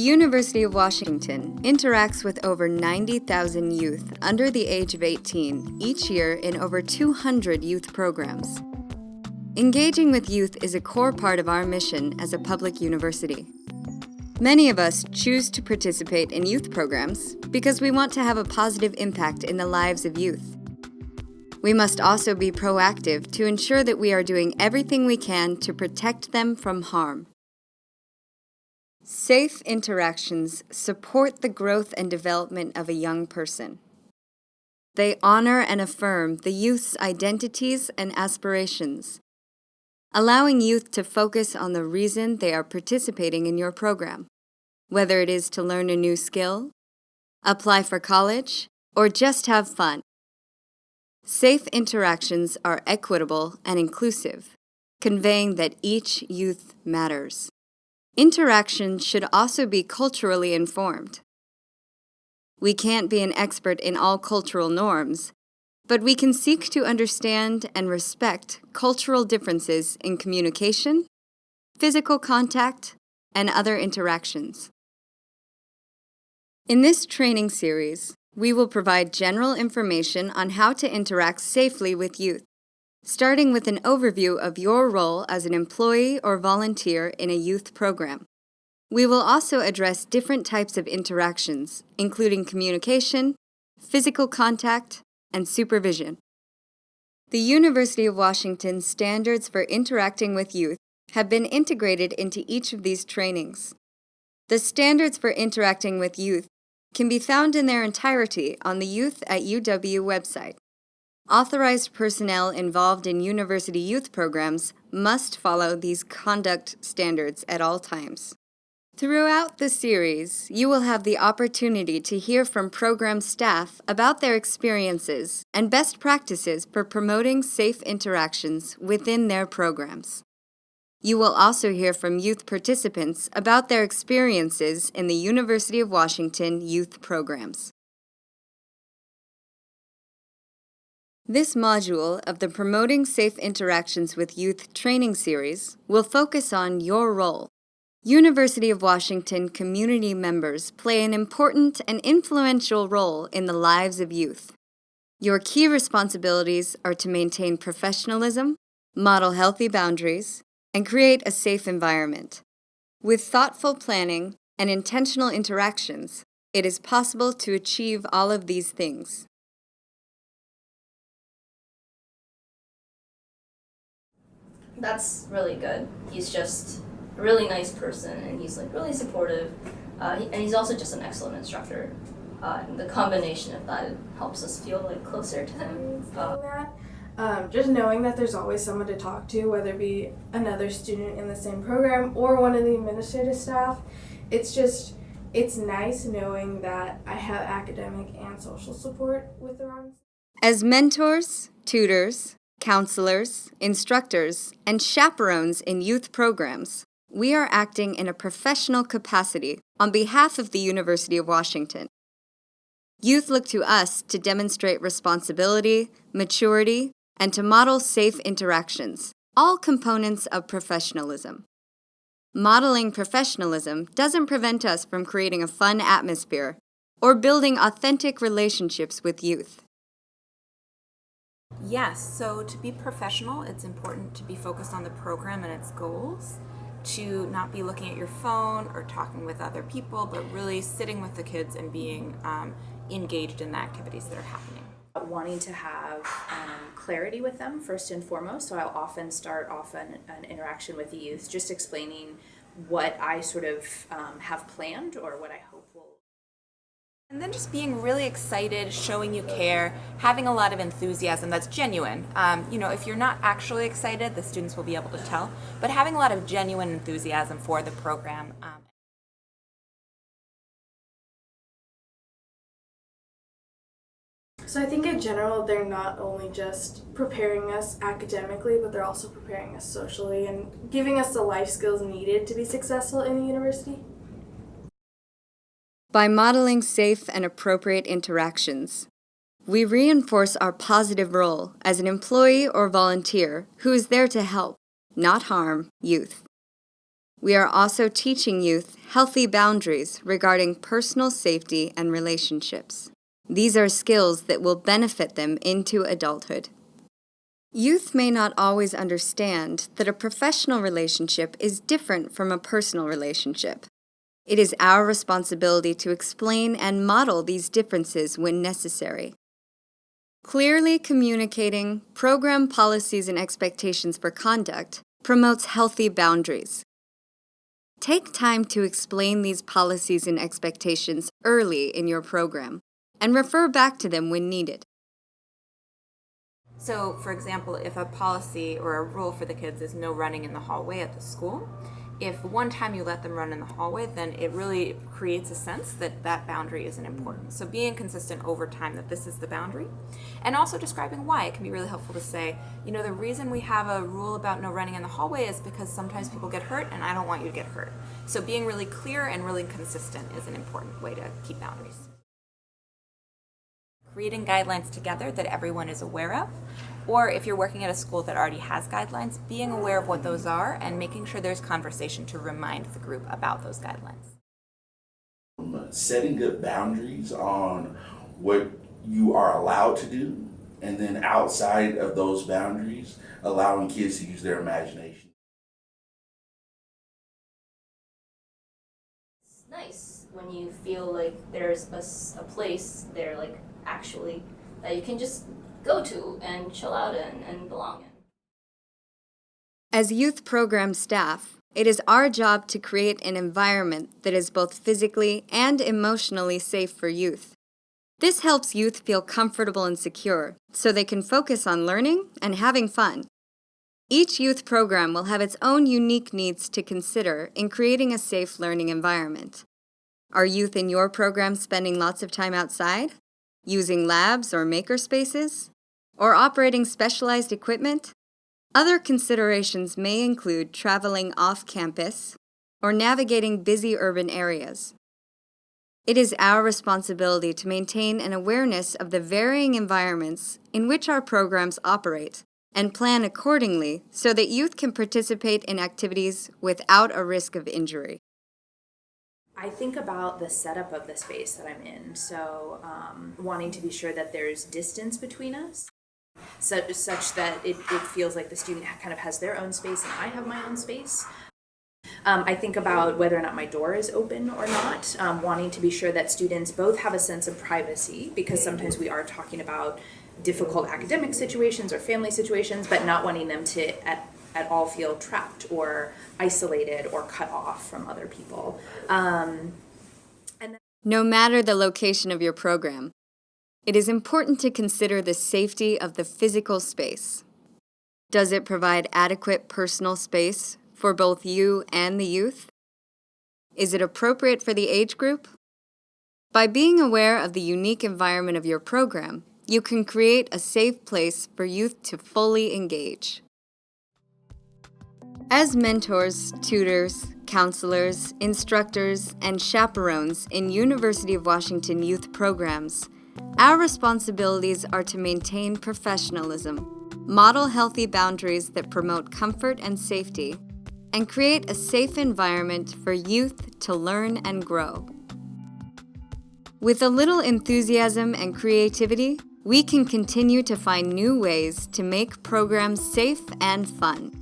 The University of Washington interacts with over 90,000 youth under the age of 18 each year in over 200 youth programs. Engaging with youth is a core part of our mission as a public university. Many of us choose to participate in youth programs because we want to have a positive impact in the lives of youth. We must also be proactive to ensure that we are doing everything we can to protect them from harm. Safe interactions support the growth and development of a young person. They honor and affirm the youth's identities and aspirations, allowing youth to focus on the reason they are participating in your program, whether it is to learn a new skill, apply for college, or just have fun. Safe interactions are equitable and inclusive, conveying that each youth matters. Interaction should also be culturally informed. We can't be an expert in all cultural norms, but we can seek to understand and respect cultural differences in communication, physical contact, and other interactions. In this training series, we will provide general information on how to interact safely with youth, starting with an overview of your role as an employee or volunteer in a youth program. We will also address different types of interactions, including communication, physical contact, and supervision. The University of Washington standards for interacting with youth have been integrated into each of these trainings. The standards for interacting with youth can be found in their entirety on the Youth at UW website. Authorized personnel involved in university youth programs must follow these conduct standards at all times. Throughout the series, you will have the opportunity to hear from program staff about their experiences and best practices for promoting safe interactions within their programs. You will also hear from youth participants about their experiences in the University of Washington youth programs. This module of the Promoting Safe Interactions with Youth training series will focus on your role. University of Washington community members play an important and influential role in the lives of youth. Your key responsibilities are to maintain professionalism, model healthy boundaries, and create a safe environment. With thoughtful planning and intentional interactions, it is possible to achieve all of these things. That's really good. He's just a really nice person, and he's like really supportive, and he's also just an excellent instructor. And the combination of that helps us feel like closer to him. Just knowing that there's always someone to talk to, whether it be another student in the same program or one of the administrative staff, it's nice knowing that I have academic and social support with the ROMs. As mentors, tutors, counselors, instructors, and chaperones in youth programs, we are acting in a professional capacity on behalf of the University of Washington. Youth look to us to demonstrate responsibility, maturity, and to model safe interactions, all components of professionalism. Modeling professionalism doesn't prevent us from creating a fun atmosphere or building authentic relationships with youth. Yes, so to be professional, it's important to be focused on the program and its goals, to not be looking at your phone or talking with other people, but really sitting with the kids and being engaged in the activities that are happening. Wanting to have clarity with them first and foremost, so I'll often start off an interaction with the youth just explaining what I sort of have planned or what I hope will. And then just being really excited, showing you care, having a lot of enthusiasm that's genuine. If you're not actually excited, the students will be able to tell, but having a lot of genuine enthusiasm for the program. So I think in general, they're not only just preparing us academically, but they're also preparing us socially and giving us the life skills needed to be successful in the university. By modeling safe and appropriate interactions, we reinforce our positive role as an employee or volunteer who is there to help, not harm, youth. We are also teaching youth healthy boundaries regarding personal safety and relationships. These are skills that will benefit them into adulthood. Youth may not always understand that a professional relationship is different from a personal relationship. It is our responsibility to explain and model these differences when necessary. Clearly communicating program policies and expectations for conduct promotes healthy boundaries. Take time to explain these policies and expectations early in your program and refer back to them when needed. So, for example, if a policy or a rule for the kids is no running in the hallway at the school, if one time you let them run in the hallway, then it really creates a sense that that boundary isn't important. So being consistent over time that this is the boundary, and also describing why. It can be really helpful to say, you know, the reason we have a rule about no running in the hallway is because sometimes people get hurt and I don't want you to get hurt. So being really clear and really consistent is an important way to keep boundaries. Creating guidelines together that everyone is aware of, or if you're working at a school that already has guidelines, being aware of what those are and making sure there's conversation to remind the group about those guidelines. Setting good boundaries on what you are allowed to do, and then outside of those boundaries, allowing kids to use their imagination. It's nice when you feel like there's a place there, like actually, that you can just go to and chill out in and belong in. As youth program staff, it is our job to create an environment that is both physically and emotionally safe for youth. This helps youth feel comfortable and secure so they can focus on learning and having fun. Each youth program will have its own unique needs to consider in creating a safe learning environment. Are youth in your program spending lots of time outside, using labs or maker spaces, or operating specialized equipment? Other considerations may include traveling off campus or navigating busy urban areas. It is our responsibility to maintain an awareness of the varying environments in which our programs operate and plan accordingly so that youth can participate in activities without a risk of injury. I think about the setup of the space that I'm in, so wanting to be sure that there's distance between us, such that it feels like the student kind of has their own space and I have my own space. I think about whether or not my door is open or not, wanting to be sure that students both have a sense of privacy, because sometimes we are talking about difficult academic situations or family situations, but not wanting them to at all feel trapped or isolated or cut off from other people. No matter the location of your program, it is important to consider the safety of the physical space. Does it provide adequate personal space for both you and the youth? Is it appropriate for the age group? By being aware of the unique environment of your program, you can create a safe place for youth to fully engage. As mentors, tutors, counselors, instructors, and chaperones in University of Washington youth programs, our responsibilities are to maintain professionalism, model healthy boundaries that promote comfort and safety, and create a safe environment for youth to learn and grow. With a little enthusiasm and creativity, we can continue to find new ways to make programs safe and fun.